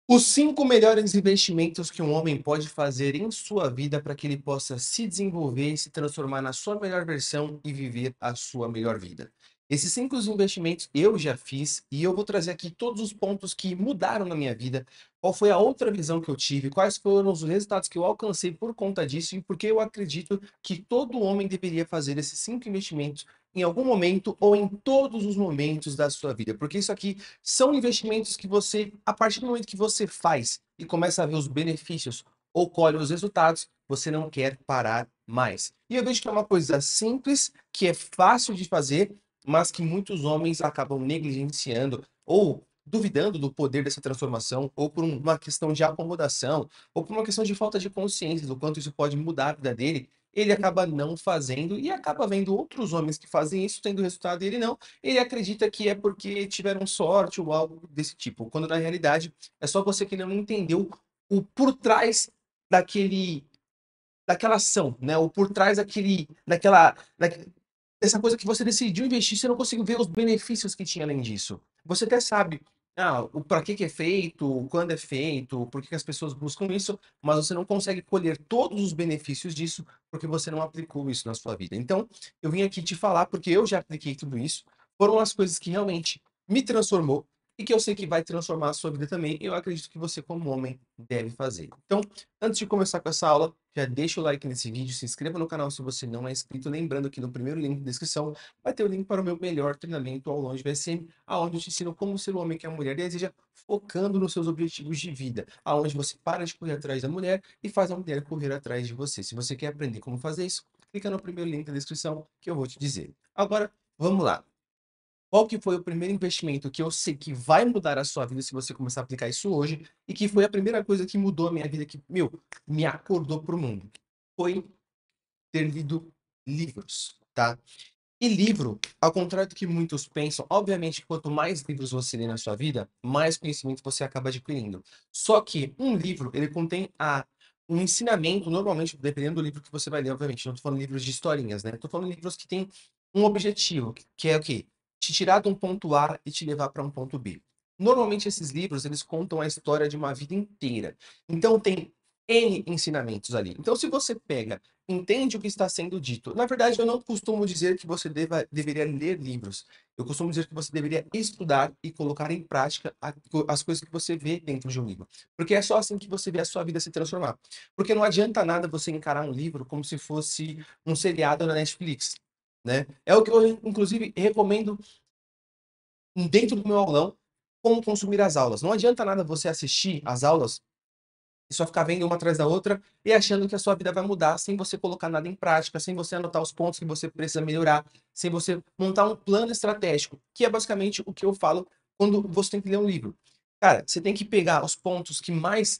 Os 5 melhores investimentos que um homem pode fazer em sua vida para que ele possa se desenvolver e se transformar na sua melhor versão e viver a sua melhor vida. Esses 5 investimentos eu já fiz e eu vou trazer aqui todos os pontos que mudaram na minha vida, qual foi a outra visão que eu tive, quais foram os resultados que eu alcancei por conta disso e porque eu acredito que todo homem deveria fazer esses 5 investimentos em algum momento ou em todos os momentos da sua vida, porque isso aqui são investimentos que você, a partir do momento que você faz e começa a ver os benefícios ou colhe os resultados, você não quer parar mais. E eu vejo que é uma coisa simples, que é fácil de fazer, mas que muitos homens acabam negligenciando ou duvidando do poder dessa transformação, ou por uma questão de acomodação, ou por uma questão de falta de consciência do quanto isso pode mudar a vida dele, ele acaba não fazendo e acaba vendo outros homens que fazem isso tendo resultado e ele não. Ele acredita que é porque tiveram sorte ou algo desse tipo, quando na realidade é só você que não entendeu o por trás daquele daquela ação, né, o por trás dessa coisa que você decidiu investir, você não conseguiu ver os benefícios que tinha além disso. Você até sabe, o para que é feito, quando é feito, por que as pessoas buscam isso, mas você não consegue colher todos os benefícios disso, porque você não aplicou isso na sua vida. Então, eu vim aqui te falar, porque eu já apliquei tudo isso, foram as coisas que realmente me transformou e que eu sei que vai transformar a sua vida também, eu acredito que você como homem deve fazer. Então, antes de começar com essa aula, já deixa o like nesse vídeo, se inscreva no canal se você não é inscrito, lembrando que no primeiro link da descrição vai ter o link para o meu melhor treinamento ao longe VSM, aonde eu te ensino como ser o homem que a mulher deseja, focando nos seus objetivos de vida, aonde você para de correr atrás da mulher e faz a mulher correr atrás de você. Se você quer aprender como fazer isso, clica no primeiro link da descrição que eu vou te dizer. Agora, vamos lá. Qual que foi o primeiro investimento que eu sei que vai mudar a sua vida se você começar a aplicar isso hoje, e que foi a primeira coisa que mudou a minha vida, que, meu, me acordou para o mundo? Foi ter lido livros, tá? E livro, ao contrário do que muitos pensam, obviamente, quanto mais livros você lê na sua vida, mais conhecimento você acaba adquirindo. Só que um livro, ele contém um ensinamento, normalmente, dependendo do livro que você vai ler, obviamente, não estou falando livros de historinhas, né? Estou falando livros que têm um objetivo, que é o quê? Te tirar de um ponto A e te levar para um ponto B. Normalmente, esses livros, eles contam a história de uma vida inteira. Então, tem N ensinamentos ali. Então, se você pega, entende o que está sendo dito. Na verdade, eu não costumo dizer que você deveria ler livros. Eu costumo dizer que você deveria estudar e colocar em prática as coisas que você vê dentro de um livro. Porque é só assim que você vê a sua vida se transformar. Porque não adianta nada você encarar um livro como se fosse um seriado na Netflix, né? É o que eu, inclusive, recomendo dentro do meu aulão, como consumir as aulas. Não adianta nada você assistir as aulas e só ficar vendo uma atrás da outra e achando que a sua vida vai mudar sem você colocar nada em prática, sem você anotar os pontos que você precisa melhorar, sem você montar um plano estratégico, que é basicamente o que eu falo quando você tem que ler um livro. Cara, você tem que pegar os pontos que mais,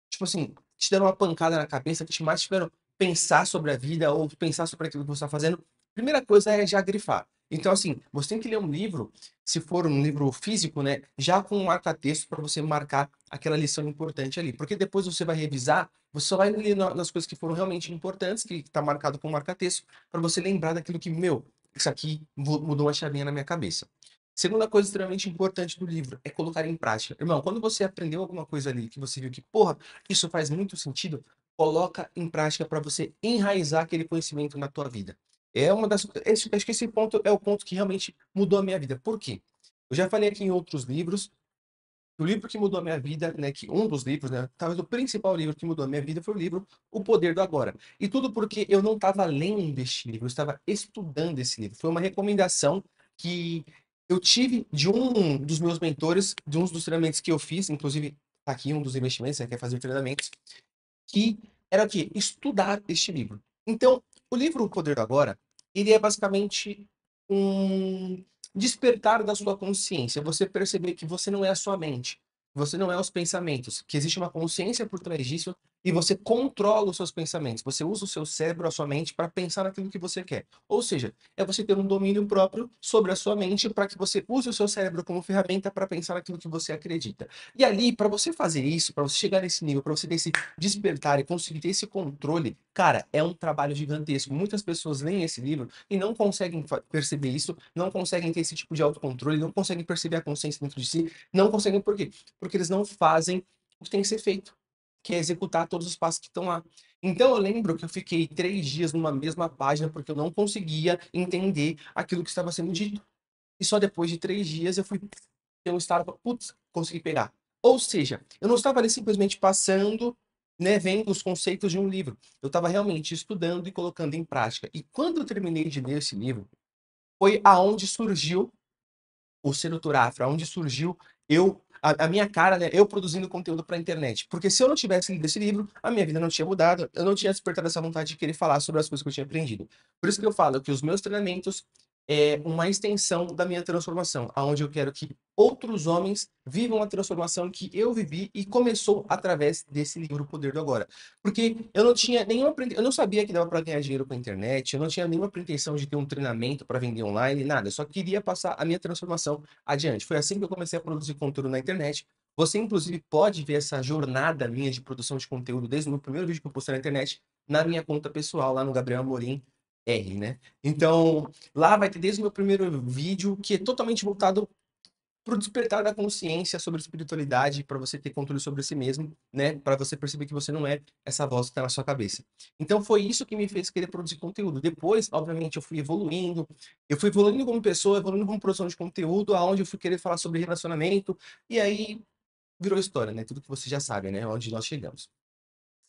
tipo assim, te deram uma pancada na cabeça, que te mais tiveram pensar sobre a vida ou pensar sobre aquilo que você está fazendo. Primeira coisa é já grifar. Então, assim, você tem que ler um livro, se for um livro físico, né, já com um marca-texto para você marcar aquela lição importante ali. Porque depois você vai revisar, você só vai ler nas coisas que foram realmente importantes, que está marcado com marca-texto, para você lembrar daquilo que, meu, isso aqui mudou uma chavinha na minha cabeça. Segunda coisa extremamente importante do livro é colocar em prática. Irmão, quando você aprendeu alguma coisa ali que você viu que, porra, isso faz muito sentido, coloca em prática para você enraizar aquele conhecimento na tua vida. É uma das, acho que esse ponto é o ponto que realmente mudou a minha vida. Por quê? Eu já falei aqui em outros livros, o livro que mudou a minha vida, né, que um dos livros, né, talvez o principal livro que mudou a minha vida foi o livro O Poder do Agora. E tudo porque eu não estava lendo este livro, eu estava estudando esse livro. Foi uma recomendação que eu tive de um dos meus mentores, de um dos treinamentos que eu fiz, inclusive tá aqui um dos investimentos, né, que é fazer treinamentos, que era o quê? Estudar este livro. Então, o livro O Poder do Agora, ele é basicamente um despertar da sua consciência, você perceber que você não é a sua mente, você não é os pensamentos, que existe uma consciência por trás disso e você controla os seus pensamentos. Você usa o seu cérebro, a sua mente, para pensar naquilo que você quer. Ou seja, é você ter um domínio próprio sobre a sua mente para que você use o seu cérebro como ferramenta para pensar naquilo que você acredita. E ali, para você fazer isso, para você chegar nesse nível, para você ter esse despertar e conseguir ter esse controle, cara, é um trabalho gigantesco. Muitas pessoas leem esse livro e não conseguem perceber isso, não conseguem ter esse tipo de autocontrole, não conseguem perceber a consciência dentro de si, não conseguem por quê? Porque eles não fazem o que tem que ser feito, que é executar todos os passos que estão lá. Então eu lembro que eu fiquei 3 dias numa mesma página porque eu não conseguia entender aquilo que estava sendo dito. E só depois de 3 dias eu fui ter um estado, putz, consegui pegar. Ou seja, eu não estava ali simplesmente passando, né, vendo os conceitos de um livro. Eu estava realmente estudando e colocando em prática. E quando eu terminei de ler esse livro, foi aonde surgiu o Sedutor Afro, aonde surgiu a minha cara, né, eu produzindo conteúdo para a internet. Porque se eu não tivesse lido esse livro, a minha vida não tinha mudado, eu não tinha despertado essa vontade de querer falar sobre as coisas que eu tinha aprendido. Por isso que eu falo que os meus treinamentos é uma extensão da minha transformação, aonde eu quero que outros homens vivam a transformação que eu vivi e começou através desse livro, O Poder do Agora. Porque eu não tinha nenhuma, eu não sabia que dava para ganhar dinheiro com a internet, eu não tinha nenhuma pretensão de ter um treinamento para vender online, nada, eu só queria passar a minha transformação adiante. Foi assim que eu comecei a produzir conteúdo na internet. Você, inclusive, pode ver essa jornada minha de produção de conteúdo desde o meu primeiro vídeo que eu postei na internet, na minha conta pessoal, lá no Gabriel Amorim R, né? Então, lá vai ter desde o meu primeiro vídeo, que é totalmente voltado para o despertar da consciência sobre espiritualidade, para você ter controle sobre si mesmo, né? Para você perceber que você não é essa voz que está na sua cabeça. Então foi isso que me fez querer produzir conteúdo. Depois, obviamente, eu fui evoluindo como pessoa, evoluindo como produção de conteúdo, aonde eu fui querer falar sobre relacionamento, e aí virou história, né? Tudo que você já sabe, né? Onde nós chegamos.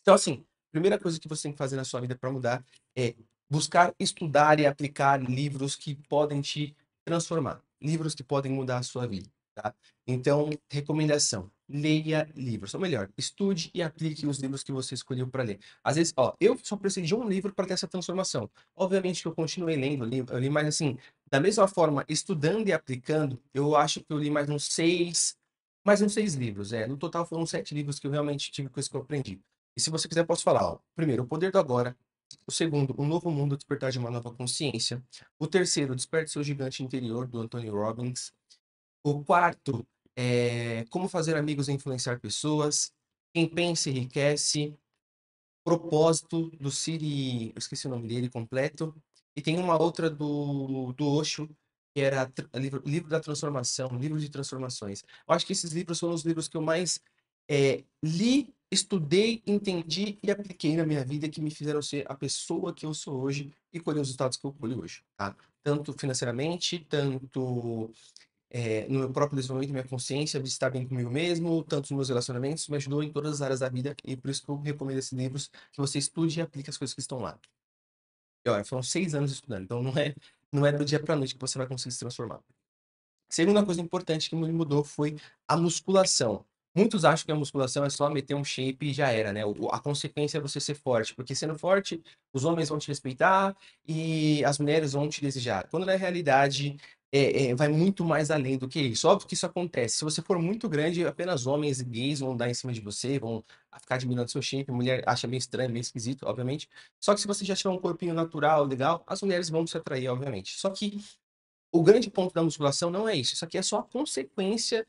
Então, assim, primeira coisa que você tem que fazer na sua vida para mudar é buscar estudar e aplicar livros que podem te transformar, livros que podem mudar a sua vida, tá? Então, recomendação: leia livros, ou melhor, estude e aplique os livros que você escolheu para ler. Às vezes, ó, eu só precisei de um livro para ter essa transformação. Obviamente que eu continuei lendo, eu li mais assim, da mesma forma, estudando e aplicando, eu acho que eu li mais uns 6 livros, é. No total foram 7 livros que eu realmente tive com isso que eu aprendi. E se você quiser, posso falar, ó. Primeiro, O Poder do Agora. O segundo, Um Novo Mundo, Despertar de uma Nova Consciência. O terceiro, Desperte Seu Gigante Interior, do Anthony Robbins. O quarto, Como Fazer Amigos e Influenciar Pessoas. Quem Pensa Enriquece. Propósito, do Siri, eu esqueci o nome dele completo. E tem uma outra do Osho, que era livro da Transformação, Livro de Transformações. Eu acho que esses livros foram os livros que eu mais li, estudei, entendi e apliquei na minha vida, que me fizeram ser a pessoa que eu sou hoje e colher os resultados que eu colho hoje, tá? Tanto financeiramente, tanto no meu próprio desenvolvimento, minha consciência, de estar bem comigo mesmo, tanto nos meus relacionamentos, me ajudou em todas as áreas da vida, e por isso que eu recomendo esses livros, que você estude e aplique as coisas que estão lá. E olha, foram 6 anos estudando, então não é do dia para noite que você vai conseguir se transformar. Segunda coisa importante que me mudou foi a musculação. Muitos acham que a musculação é só meter um shape e já era, né? A consequência é você ser forte, porque sendo forte, os homens vão te respeitar e as mulheres vão te desejar. Quando na realidade vai muito mais além do que isso. Óbvio que isso acontece. Se você for muito grande, apenas homens e gays vão dar em cima de você, vão ficar admirando seu shape. A mulher acha meio estranho, meio esquisito, obviamente. Só que se você já tiver um corpinho natural, legal, as mulheres vão te atrair, obviamente. Só que o grande ponto da musculação não é isso. Isso aqui é só a consequência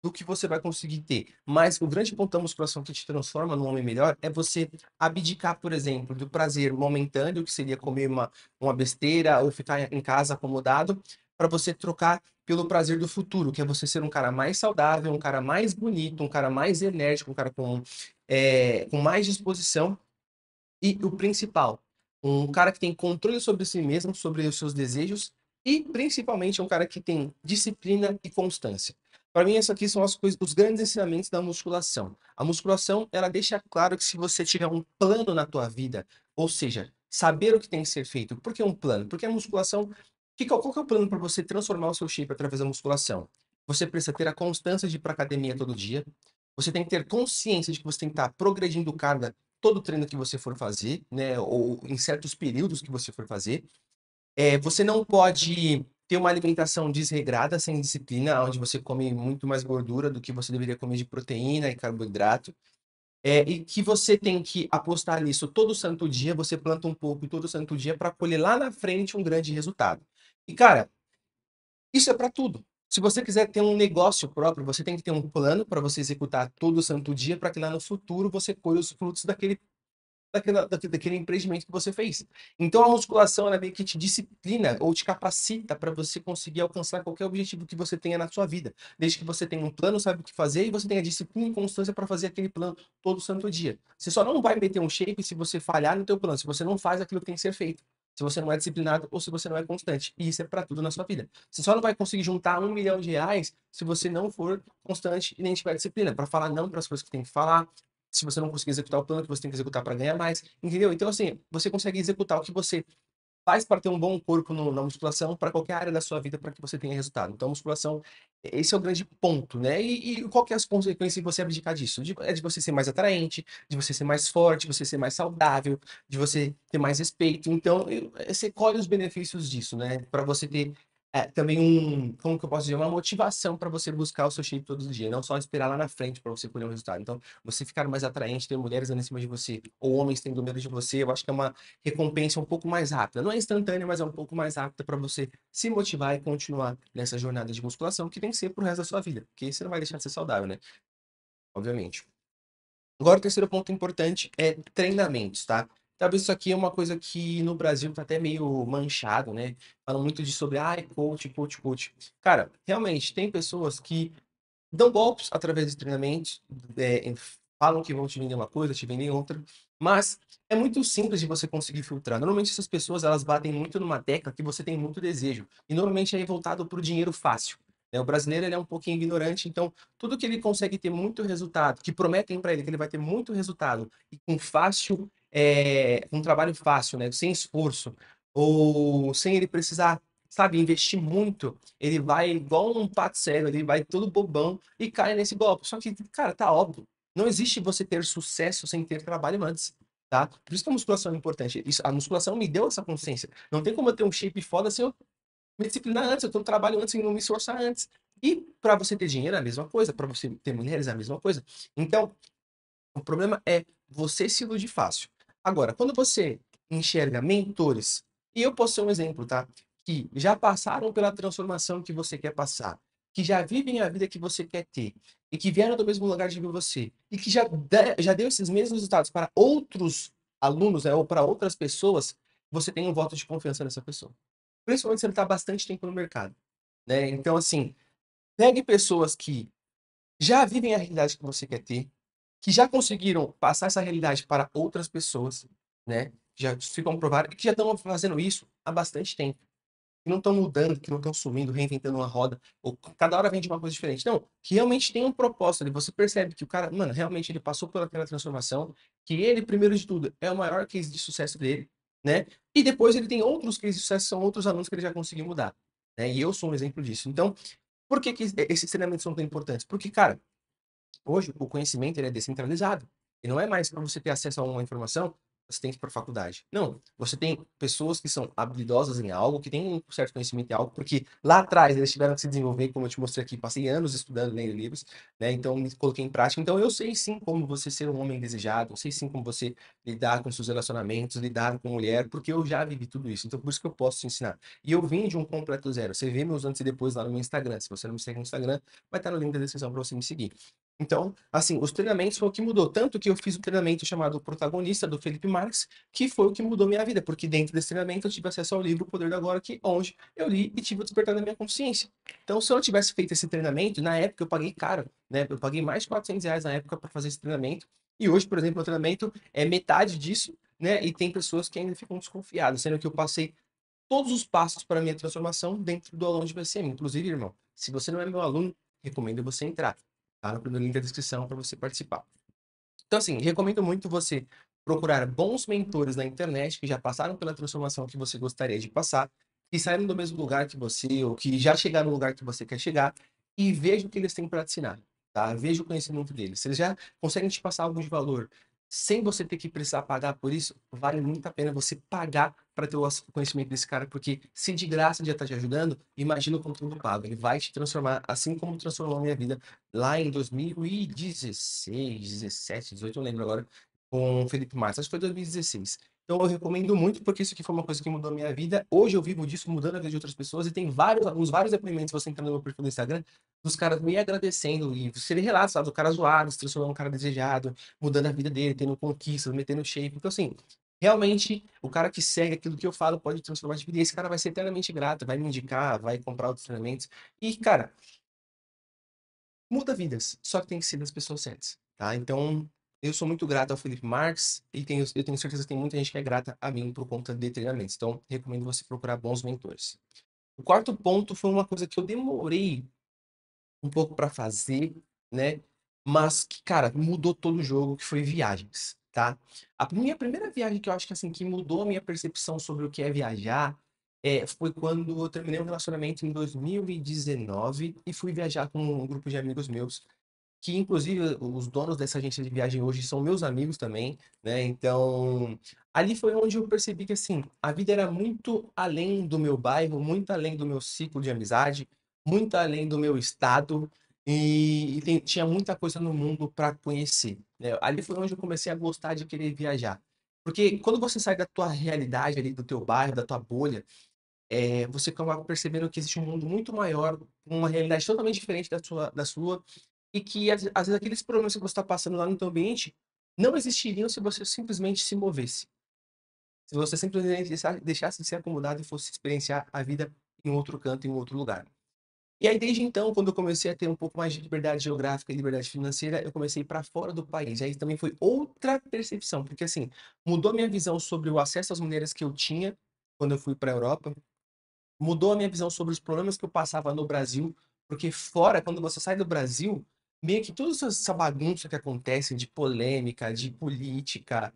do que você vai conseguir ter. Mas o grande ponto da musculação que te transforma num homem melhor é você abdicar, por exemplo, do prazer momentâneo, que seria comer uma besteira ou ficar em casa acomodado, para você trocar pelo prazer do futuro, que é você ser um cara mais saudável, um cara mais bonito, um cara mais enérgico, um cara com mais disposição e o principal, um cara que tem controle sobre si mesmo, sobre os seus desejos e principalmente um cara que tem disciplina e constância. Para mim, essas aqui são as coisas, os grandes ensinamentos da musculação. A musculação, ela deixa claro que se você tiver um plano na tua vida, ou seja, saber o que tem que ser feito. Por que um plano? Porque a musculação, qual que é o plano para você transformar o seu shape através da musculação? Você precisa ter a constância de ir para academia todo dia. Você tem que ter consciência de que você tem que estar progredindo cada todo treino que você for fazer, né, ou em certos períodos que você for fazer. Você não pode ter uma alimentação desregrada, sem disciplina, onde você come muito mais gordura do que você deveria comer de proteína e carboidrato. e que você tem que apostar nisso todo santo dia, você planta um pouco todo santo dia para colher lá na frente um grande resultado. E cara, isso é para tudo. Se você quiser ter um negócio próprio, você tem que ter um plano para você executar todo santo dia, para que lá no futuro você colha os frutos daquele empreendimento que você fez. Então a musculação ela meio que te disciplina ou te capacita para você conseguir alcançar qualquer objetivo que você tenha na sua vida. Desde que você tenha um plano, sabe o que fazer e você tenha disciplina e constância para fazer aquele plano todo santo dia. Você só não vai meter um shape se você falhar no teu plano, se você não faz aquilo que tem que ser feito. Se você não é disciplinado ou se você não é constante. E isso é para tudo na sua vida. Você só não vai conseguir juntar R$ 1 milhão se você não for constante e nem tiver disciplina. Para falar não para as coisas que tem que falar, se você não conseguir executar o plano que você tem que executar para ganhar mais, entendeu? Então, assim, você consegue executar o que você faz para ter um bom corpo na musculação, para qualquer área da sua vida, para que você tenha resultado. Então, a musculação, esse é o grande ponto, né? E qual que é as consequências de você abdicar disso? É de você ser mais atraente, de você ser mais forte, de você ser mais saudável, de você ter mais respeito. Então, você colhe os benefícios disso, né? Para você ter também como que eu posso dizer, uma motivação para você buscar o seu shape todos os dias, não só esperar lá na frente para você colher um resultado. Então, você ficar mais atraente, ter mulheres andando em cima de você, ou homens tendo medo de você, eu acho que é uma recompensa um pouco mais rápida. Não é instantânea, mas é um pouco mais rápida para você se motivar e continuar nessa jornada de musculação, que tem que ser pro resto da sua vida, porque você não vai deixar de ser saudável, né? Obviamente. Agora, o terceiro ponto importante é treinamentos, tá? Talvez isso aqui é uma coisa que no Brasil tá até meio manchado, né? Falam muito de sobre, ai, coach, coach, coach. Cara, realmente, tem pessoas que dão golpes através de treinamentos, falam que vão te vender uma coisa, te vendem outra, mas é muito simples de você conseguir filtrar. Normalmente essas pessoas elas batem muito numa tecla que você tem muito desejo, e normalmente é voltado para o dinheiro fácil. Né? O brasileiro ele é um pouquinho ignorante, então tudo que ele consegue ter muito resultado, que prometem para ele que ele vai ter muito resultado e com fácil, um trabalho fácil, né? Sem esforço, ou sem ele precisar, sabe, investir muito, ele vai igual um pato cego, ele vai todo bobão e cai nesse golpe. Só que, cara, tá óbvio. Não existe você ter sucesso sem ter trabalho antes, tá? Por isso que a musculação é importante. A musculação me deu essa consciência. Não tem como eu ter um shape foda se eu me disciplinar antes, eu ter um trabalho antes e não me esforçar antes. E para você ter dinheiro é a mesma coisa, para você ter mulheres é a mesma coisa. Então, o problema é você se iludir fácil. Agora, quando você enxerga mentores, e eu posso ser um exemplo, tá? Que já passaram pela transformação que você quer passar, que já vivem a vida que você quer ter, e que vieram do mesmo lugar de você, e que já deu esses mesmos resultados para outros alunos, né, ou para outras pessoas, você tem um voto de confiança nessa pessoa. Principalmente se ele está bastante tempo no mercado, né? Então, assim, pegue pessoas que já vivem a realidade que você quer ter, que já conseguiram passar essa realidade para outras pessoas, né? Já se comprovaram e que já estão fazendo isso há bastante tempo. Que não estão mudando, que não estão sumindo, reinventando uma roda, ou cada hora vende uma coisa diferente. Não, que realmente tem um propósito ali. Você percebe que o cara, mano, realmente ele passou por aquela transformação, que ele, primeiro de tudo, é o maior case de sucesso dele, né? E depois ele tem outros cases de sucesso, são outros alunos que ele já conseguiu mudar. Né? E eu sou um exemplo disso. Então, por que, que esses treinamentos são tão importantes? Porque, cara, hoje, o conhecimento ele é descentralizado. E não é mais para você ter acesso a uma informação, você tem que ir para a faculdade. Não, você tem pessoas que são habilidosas em algo, que têm um certo conhecimento em algo, porque lá atrás eles tiveram que se desenvolver, como eu te mostrei aqui, passei anos estudando, lendo livros, né? Então me coloquei em prática. Então eu sei sim como você ser um homem desejado, eu sei sim como você lidar com seus relacionamentos, lidar com mulher, porque eu já vivi tudo isso. Então por isso que eu posso te ensinar. E eu vim de um completo zero. Você vê meus antes e depois lá no meu Instagram. Se você não me segue no Instagram, vai estar no link da descrição para você me seguir. Então, assim, os treinamentos foi o que mudou. Tanto que eu fiz um treinamento chamado Protagonista, do Felipe Marques, que foi o que mudou minha vida, porque dentro desse treinamento eu tive acesso ao livro O Poder do Agora, que, onde eu li e tive o despertar da minha consciência. Então, se eu não tivesse feito esse treinamento, na época eu paguei caro, né? Eu paguei mais de R$ 400 na época para fazer esse treinamento. E hoje, por exemplo, o treinamento é metade disso, né? E tem pessoas que ainda ficam desconfiadas, sendo que eu passei todos os passos para a minha transformação dentro do aluno de BCM. Inclusive, irmão, se você não é meu aluno, recomendo você entrar. Tá no primeiro link da descrição para você participar. Então, assim, recomendo muito você procurar bons mentores na internet que já passaram pela transformação que você gostaria de passar, que saíram do mesmo lugar que você, ou que já chegaram no lugar que você quer chegar, e veja o que eles têm para te ensinar, tá? Veja o conhecimento deles. Se eles já conseguem te passar algo de valor, sem você ter que precisar pagar por isso, vale muito a pena você pagar para ter o conhecimento desse cara, porque se de graça ele já está te ajudando, imagina o conteúdo pago. Ele vai te transformar, assim como transformou a minha vida lá em 2016, 17, 18, eu lembro agora, com o Felipe Marques. Acho que foi 2016. Então eu recomendo muito, porque isso aqui foi uma coisa que mudou a minha vida. Hoje eu vivo disso, mudando a vida de outras pessoas, e tem vários depoimentos, você entrando no meu perfil do Instagram, dos caras me agradecendo, e você vê relatos, sabe, do cara zoado, se transformando um cara desejado, mudando a vida dele, tendo conquistas, metendo shape. Então, assim, realmente, o cara que segue aquilo que eu falo pode transformar de vida. E esse cara vai ser eternamente grato, vai me indicar, vai comprar outros treinamentos. E, cara, muda vidas, só que tem que ser das pessoas certas, tá? Então, eu sou muito grato ao Felipe Marques e eu tenho certeza que tem muita gente que é grata a mim por conta de treinamentos. Então, recomendo você procurar bons mentores. O quarto ponto foi uma coisa que eu demorei um pouco para fazer, né? Mas que, cara, mudou todo o jogo, que foi viagens, tá? A minha primeira viagem que eu acho que assim que mudou a minha percepção sobre o que é viajar, foi quando eu terminei um relacionamento em 2019 e fui viajar com um grupo de amigos meus, que inclusive os donos dessa agência de viagem hoje são meus amigos também, né? Então, ali foi onde eu percebi que assim, a vida era muito além do meu bairro, muito além do meu ciclo de amizade, muito além do meu estado e tinha muita coisa no mundo para conhecer, né? Ali foi onde eu comecei a gostar de querer viajar. Porque quando você sai da tua realidade ali, do teu bairro, da tua bolha, você acaba percebendo que existe um mundo muito maior, uma realidade totalmente diferente da sua, e que às vezes aqueles problemas que você está passando lá no teu ambiente não existiriam se você simplesmente se movesse. Se você simplesmente deixasse de ser acomodado e fosse experienciar a vida em outro canto, em outro lugar. E aí, desde então, quando eu comecei a ter um pouco mais de liberdade geográfica e liberdade financeira, eu comecei para fora do país. Aí também foi outra percepção, porque assim, mudou a minha visão sobre o acesso às maneiras que eu tinha quando eu fui para a Europa, mudou a minha visão sobre os problemas que eu passava no Brasil, porque fora, quando você sai do Brasil, meio que toda essa bagunça que acontece de polêmica, de política,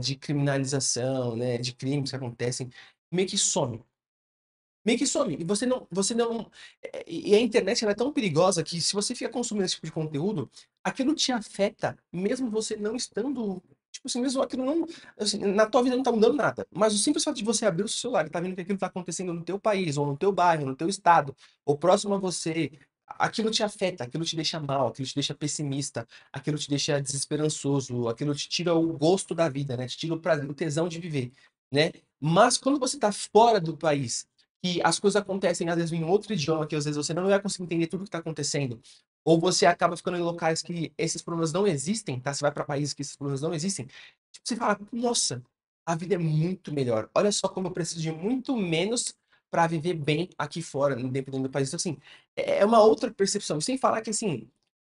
de criminalização, né, de crimes que acontecem, meio que some. Meio que some. E você não. E a internet ela é tão perigosa que se você fica consumindo esse tipo de conteúdo, aquilo te afeta, mesmo você não estando. Tipo assim, mesmo aquilo não. Assim, na tua vida não tá mudando nada. Mas o simples fato de você abrir o seu celular e tá vendo que aquilo tá acontecendo no teu país, ou no teu bairro, no teu estado, ou próximo a você, aquilo te afeta, aquilo te deixa mal, aquilo te deixa pessimista, aquilo te deixa desesperançoso, aquilo te tira o gosto da vida, né? Te tira o prazer, o tesão de viver, né? Mas quando você tá fora do país que as coisas acontecem, às vezes, em outro idioma, que às vezes você não vai conseguir entender tudo que está acontecendo, ou você acaba ficando em locais que esses problemas não existem, tá? Você vai para países que esses problemas não existem, tipo, você fala, nossa, a vida é muito melhor. Olha só como eu preciso de muito menos para viver bem aqui fora, independente do país. Então, assim, é uma outra percepção. E sem falar que, assim,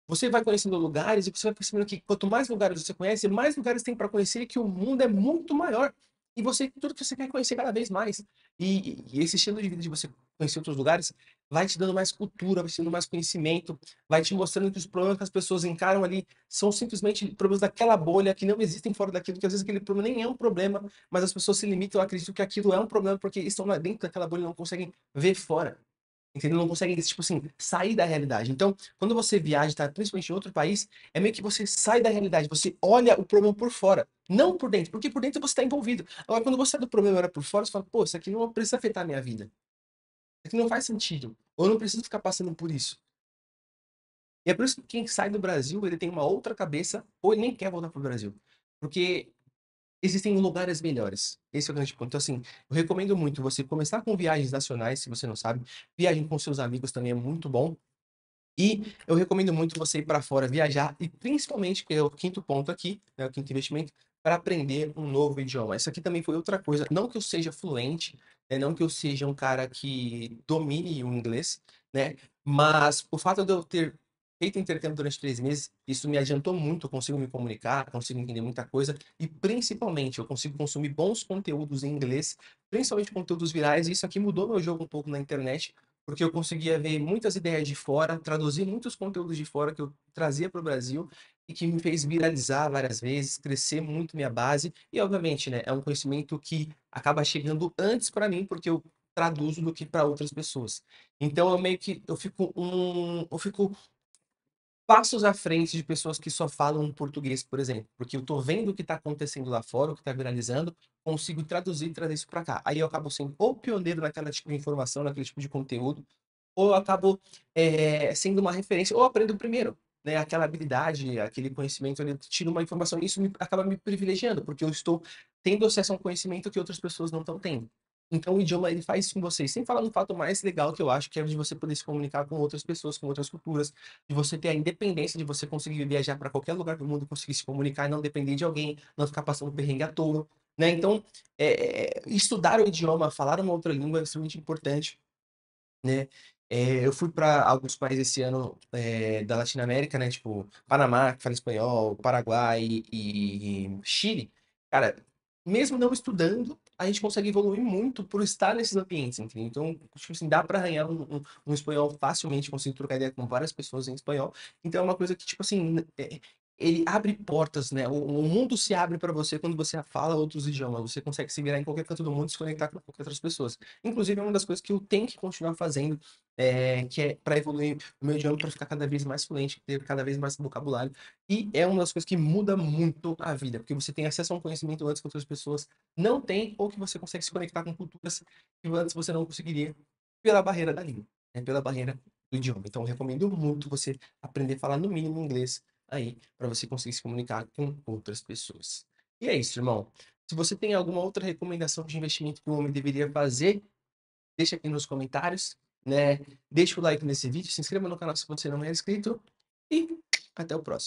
você vai conhecendo lugares e você vai percebendo que quanto mais lugares você conhece, mais lugares tem para conhecer, que o mundo é muito maior. E você, tudo que você quer conhecer cada vez mais. E esse estilo de vida de você conhecer outros lugares vai te dando mais cultura, vai te dando mais conhecimento, vai te mostrando que os problemas que as pessoas encaram ali são simplesmente problemas daquela bolha que não existem fora daquilo, que às vezes aquele problema nem é um problema, mas as pessoas se limitam a acreditar que aquilo é um problema porque estão lá dentro daquela bolha e não conseguem ver fora. Entendeu? Não conseguem, tipo assim, sair da realidade. Então, quando você viaja, tá, principalmente em outro país, é meio que você sai da realidade, você olha o problema por fora, não por dentro, porque por dentro você está envolvido. Agora, quando você sai do problema e olha por fora, você fala, pô, isso aqui não precisa afetar a minha vida. Isso aqui não faz sentido. Ou eu não preciso ficar passando por isso. E é por isso que quem sai do Brasil, ele tem uma outra cabeça, ou ele nem quer voltar pro Brasil. Porque existem lugares melhores. Esse é o grande ponto. Então, assim, eu recomendo muito você começar com viagens nacionais, se você não sabe. Viagem com seus amigos também é muito bom. E eu recomendo muito você ir para fora viajar e principalmente, que é o quinto ponto aqui, né, o quinto investimento, para aprender um novo idioma. Isso aqui também foi outra coisa, não que eu seja fluente, né, não que eu seja um cara que domine o inglês, né, mas o fato de eu ter feito intercâmbio durante 3 meses, isso me adiantou muito, eu consigo me comunicar, consigo entender muita coisa e principalmente eu consigo consumir bons conteúdos em inglês, principalmente conteúdos virais, e isso aqui mudou meu jogo um pouco na internet, porque eu conseguia ver muitas ideias de fora, traduzir muitos conteúdos de fora que eu trazia para o Brasil e que me fez viralizar várias vezes, crescer muito minha base e, obviamente, né, é um conhecimento que acaba chegando antes para mim, porque eu traduzo do que para outras pessoas. Então, eu meio que eu fico passos à frente de pessoas que só falam português, por exemplo, porque eu tô vendo o que tá acontecendo lá fora, o que tá viralizando, consigo traduzir e trazer isso para cá. Aí eu acabo sendo ou pioneiro naquela tipo de informação, naquele tipo de conteúdo, ou eu acabo sendo uma referência, ou aprendo primeiro, né? Aquela habilidade, aquele conhecimento, eu tiro uma informação e isso acaba me privilegiando, porque eu estou tendo acesso a um conhecimento que outras pessoas não estão tendo. Então o idioma ele faz isso com vocês. Sem falar no fato mais legal que eu acho, que é de você poder se comunicar com outras pessoas, com outras culturas, de você ter a independência de você conseguir viajar para qualquer lugar do mundo, conseguir se comunicar e não depender de alguém, não ficar passando perrengue à toa, né? Então, estudar o idioma, falar uma outra língua é extremamente importante, né? Eu fui para alguns países esse ano da Latinoamérica, né? Tipo, Panamá, que fala espanhol, Paraguai e Chile. Cara, mesmo não estudando, a gente consegue evoluir muito por estar nesses ambientes, entendeu? Então, tipo assim, dá para arranhar um espanhol facilmente, consigo trocar ideia com várias pessoas em espanhol. Então, é uma coisa que, tipo assim, ele abre portas, né? O mundo se abre para você quando você fala outros idiomas. Você consegue se virar em qualquer canto do mundo e se conectar com qualquer outras pessoas. Inclusive, é uma das coisas que eu tenho que continuar fazendo, que é para evoluir o meu idioma, para ficar cada vez mais fluente, ter cada vez mais vocabulário. E é uma das coisas que muda muito a vida, porque você tem acesso a um conhecimento antes que outras pessoas não têm, ou que você consegue se conectar com culturas que antes você não conseguiria pela barreira da língua, né? Pela barreira do idioma. Então, eu recomendo muito você aprender a falar no mínimo inglês aí, para você conseguir se comunicar com outras pessoas. E é isso, irmão. Se você tem alguma outra recomendação de investimento que o homem deveria fazer, deixa aqui nos comentários, né? Deixa o like nesse vídeo, se inscreva no canal se você não é inscrito e até o próximo.